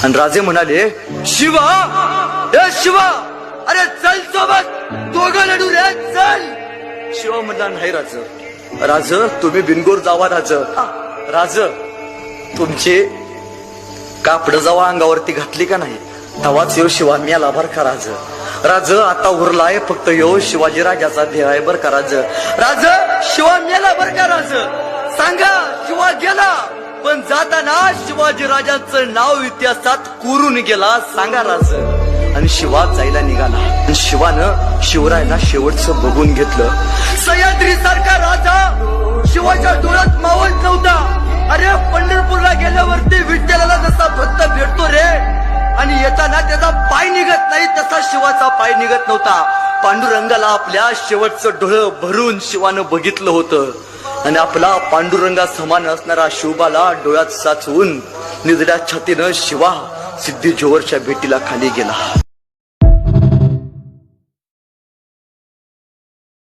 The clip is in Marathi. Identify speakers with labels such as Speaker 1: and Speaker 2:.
Speaker 1: आणि राजे म्हणाले, शिवा, ए शिवा, अरे चल सोबत, दोघं लढू रे, चल. शिवा म्हणला, नाही राज, राज तुम्ही बिनगोर जावा. राज तुमचे कापड जावा अंगावरती घातली का नाही, तवाच येऊ शिवा मी आभार का राज. राज आता उरलाय फक्त येऊ शिवाजी राजाचा ध्येय आहे बर का राज. राज शिवा मेला बर का राज. सांगा शिवा गेला, पण जाताना शिवाजी राजांचं नाव इतिहासात कोरून गेला, सांगा राज. आणि शिवा जायला निघाला आणि शिवानं शिवरायला शेवटचं बघून घेतलं. सह्याद्री सारखा राजा शिवाच्या डोळ्यात मावत नव्हता. अरे पंढरपूरला गेल्यावरती विठ्ठलाला जसा भक्त भेटतो रे, आणि येताना त्याचा पाय निघत नाही तसा शिवाचा पाय निघत नव्हता. पांडुरंगाला आपल्या शेवटचं डोळं भरून शिवानं बघितलं होतं आणि आपला पांडुरंगा समान असणारा शिवबाला डोळ्यात साचवून निजड्या छातीनं शिवा सिद्धी जोहरच्या भेटीला खाली गेला.